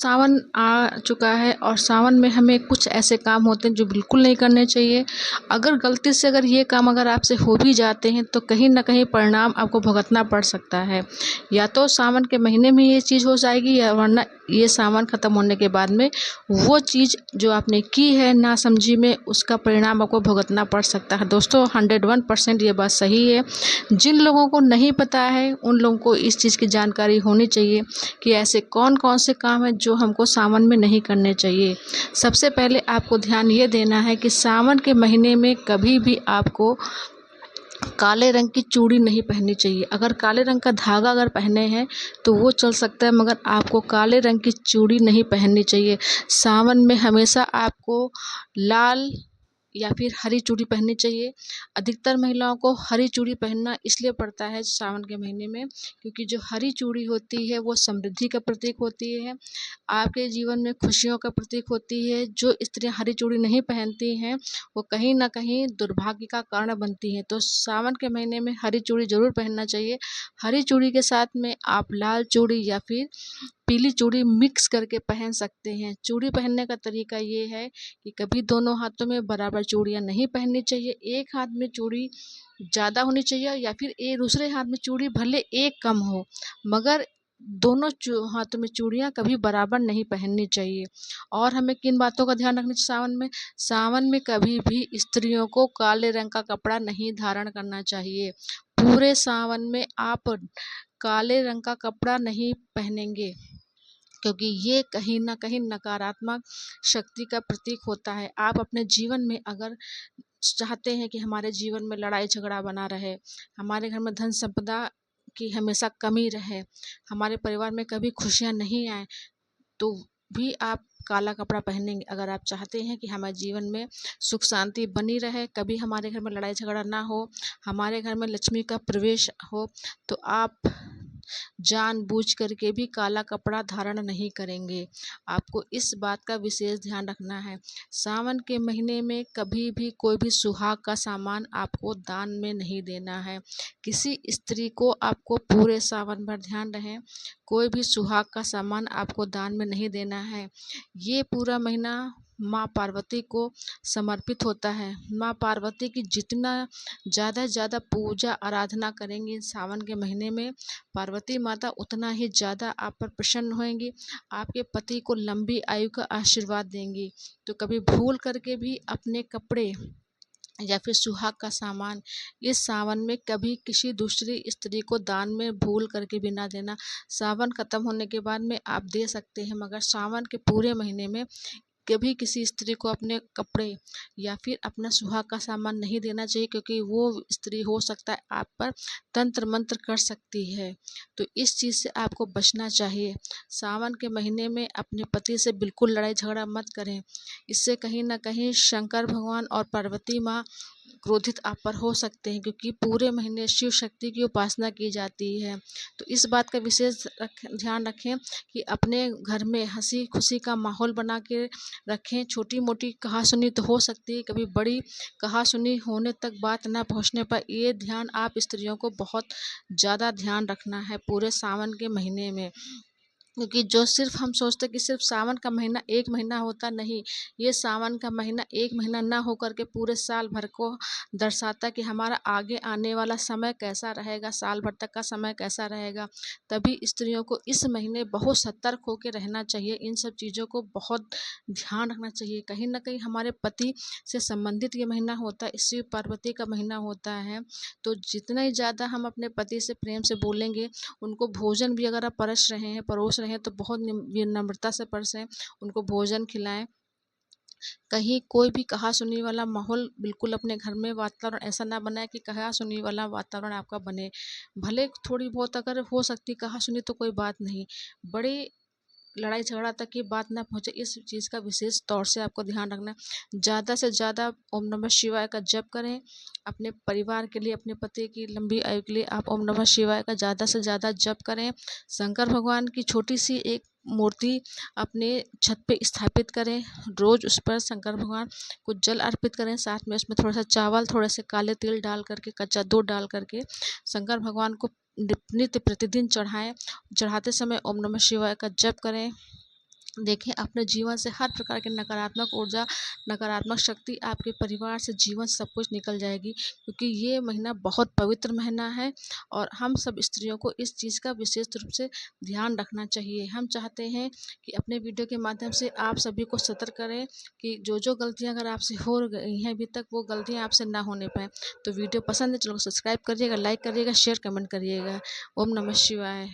सावन आ चुका है और सावन में हमें कुछ ऐसे काम होते हैं जो बिल्कुल नहीं करने चाहिए। अगर गलती से ये काम अगर आपसे हो भी जाते हैं तो कहीं न कहीं परिणाम आपको भुगतना पड़ सकता है। या तो सावन के महीने में ये चीज़ हो जाएगी या वरना ये सावन ख़त्म होने के बाद में वो चीज़ जो आपने की है नासमझी में उसका परिणाम आपको भुगतना पड़ सकता है। दोस्तों 101% ये बात सही है। जिन लोगों को नहीं पता है उन लोगों को इस चीज़ की जानकारी होनी चाहिए कि ऐसे कौन-कौन से काम हैं जो हमको सावन में नहीं करने चाहिए। सबसे पहले आपको ध्यान ये देना है कि सावन के महीने में कभी भी आपको काले रंग की चूड़ी नहीं पहननी चाहिए। अगर काले रंग का धागा अगर पहने हैं तो वो चल सकता है, मगर आपको काले रंग की चूड़ी नहीं पहननी चाहिए। सावन में हमेशा आपको लाल या फिर हरी चूड़ी पहननी चाहिए। अधिकतर महिलाओं को हरी चूड़ी पहनना इसलिए पड़ता है सावन के महीने में, क्योंकि जो हरी चूड़ी होती है वो समृद्धि का प्रतीक होती है, आपके जीवन में खुशियों का प्रतीक होती है। जो स्त्रियाँ हरी चूड़ी नहीं पहनती हैं वो कहीं न कहीं दुर्भाग्य का कारण बनती हैं। तो सावन के महीने में हरी चूड़ी ज़रूर पहनना चाहिए। हरी चूड़ी के साथ में आप लाल चूड़ी या फिर पीली चूड़ी मिक्स करके पहन सकते हैं। चूड़ी पहनने का तरीका ये है कि कभी दोनों हाथों में बराबर चूड़ियाँ नहीं पहननी चाहिए। एक हाथ में चूड़ी ज़्यादा होनी चाहिए या फिर दूसरे हाथ में चूड़ी भले एक कम हो, मगर दोनों हाथों में चूड़ियाँ कभी बराबर नहीं पहननी चाहिए। और हमें किन बातों का ध्यान रखना चाहिए सावन में? सावन में कभी भी स्त्रियों को काले रंग का कपड़ा नहीं धारण करना चाहिए। पूरे सावन में आप काले रंग का कपड़ा नहीं पहनेंगे, क्योंकि ये कहीं न कहीं नकारात्मक शक्ति का प्रतीक होता है। आप अपने जीवन में अगर चाहते हैं कि हमारे जीवन में लड़ाई झगड़ा बना रहे, हमारे घर में धन संपदा की हमेशा कमी रहे, हमारे परिवार में कभी खुशियाँ नहीं आएँ, तो भी आप काला कपड़ा पहनेंगे। अगर आप चाहते हैं कि हमारे जीवन में सुख शांति बनी रहे, कभी हमारे घर में लड़ाई झगड़ा ना हो, हमारे घर में लक्ष्मी का प्रवेश हो, तो आप जानबूझ करके भी काला कपड़ा धारण नहीं करेंगे। आपको इस बात का विशेष ध्यान रखना है। सावन के महीने में कभी भी कोई भी सुहाग का सामान आपको दान में नहीं देना है। किसी स्त्री को आपको पूरे सावन भर ध्यान रहे, कोई भी सुहाग का सामान आपको दान में नहीं देना है। ये पूरा महीना माँ पार्वती को समर्पित होता है। माँ पार्वती की जितना ज़्यादा से ज़्यादा पूजा आराधना करेंगे सावन के महीने में, पार्वती माता उतना ही ज़्यादा आप पर प्रसन्न होंगी, आपके पति को लंबी आयु का आशीर्वाद देंगी। तो कभी भूल करके भी अपने कपड़े या फिर सुहाग का सामान इस सावन में कभी किसी दूसरी स्त्री को दान में भूल करके भी ना देना। सावन ख़त्म होने के बाद में आप दे सकते हैं, मगर सावन के पूरे महीने में कभी किसी स्त्री को अपने कपड़े या फिर अपना सुहाग का सामान नहीं देना चाहिए, क्योंकि वो स्त्री हो सकता है आप पर तंत्र मंत्र कर सकती है। तो इस चीज़ से आपको बचना चाहिए। सावन के महीने में अपने पति से बिल्कुल लड़ाई झगड़ा मत करें। इससे कहीं न कहीं शंकर भगवान और पार्वती माँ क्रोधित आप पर हो सकते हैं, क्योंकि पूरे महीने शिव शक्ति की उपासना की जाती है। तो इस बात का विशेष ध्यान रखें कि अपने घर में हंसी खुशी का माहौल बना के रखें। छोटी मोटी कहासुनी तो हो सकती है, कभी बड़ी कहासुनी होने तक बात ना पहुंचने पर ये ध्यान आप स्त्रियों को बहुत ज़्यादा ध्यान रखना है पूरे सावन के महीने में। क्योंकि जो सिर्फ हम सोचते हैं कि सिर्फ सावन का महीना एक महीना होता, नहीं, ये सावन का महीना एक महीना ना होकर के पूरे साल भर को दर्शाता है कि हमारा आगे आने वाला समय कैसा रहेगा, साल भर तक का समय कैसा रहेगा। तभी स्त्रियों को इस महीने बहुत सतर्क होकर रहना चाहिए, इन सब चीज़ों को बहुत ध्यान रखना चाहिए। कहीं ना कहीं हमारे पति से संबंधित ये महीना होता है, शिव पार्वती का महीना होता है। तो जितना ही ज़्यादा हम अपने पति से प्रेम से बोलेंगे, उनको भोजन भी अगर आप परोस रहे हैं तो बहुत विनम्रता से परोसें, उनको भोजन खिलाएं। कहीं कोई भी कहा सुनी वाला माहौल बिल्कुल अपने घर में वातावरण ऐसा ना बनाए कि कहा सुनी वाला वातावरण आपका बने। भले थोड़ी बहुत अगर हो सकती कहा सुनी तो कोई बात नहीं, बड़ी लड़ाई झगड़ा तक की बात ना पहुँचे, इस चीज़ का विशेष तौर से आपको ध्यान रखना है। ज़्यादा से ज़्यादा ओम नमः शिवाय का जप करें। अपने परिवार के लिए, अपने पति की लंबी आयु के लिए आप ओम नमः शिवाय का ज़्यादा से ज़्यादा जप करें। शंकर भगवान की छोटी सी एक मूर्ति अपने छत पे स्थापित करें। रोज़ उस पर शंकर भगवान को जल अर्पित करें, साथ में उसमें थोड़ा सा चावल, थोड़े से काले तिल डाल करके, कच्चा दूध डाल करके शंकर भगवान को नित्य प्रतिदिन चढ़ाएं। चढ़ाते समय ओम नमः शिवाय का जप करें। देखें, अपने जीवन से हर प्रकार की नकारात्मक ऊर्जा, नकारात्मक शक्ति आपके परिवार से, जीवन से सब कुछ निकल जाएगी, क्योंकि ये महीना बहुत पवित्र महीना है और हम सब स्त्रियों को इस चीज़ का विशेष रूप से ध्यान रखना चाहिए। हम चाहते हैं कि अपने वीडियो के माध्यम से आप सभी को सतर्क करें कि जो गलतियाँ अगर आपसे हो गई हैं अभी तक, वो गलतियाँ आपसे ना होने पाएँ। तो वीडियो पसंद है, चलो सब्सक्राइब करिएगा, लाइक करिएगा, शेयर कमेंट करिएगा। ओम नमः शिवाय।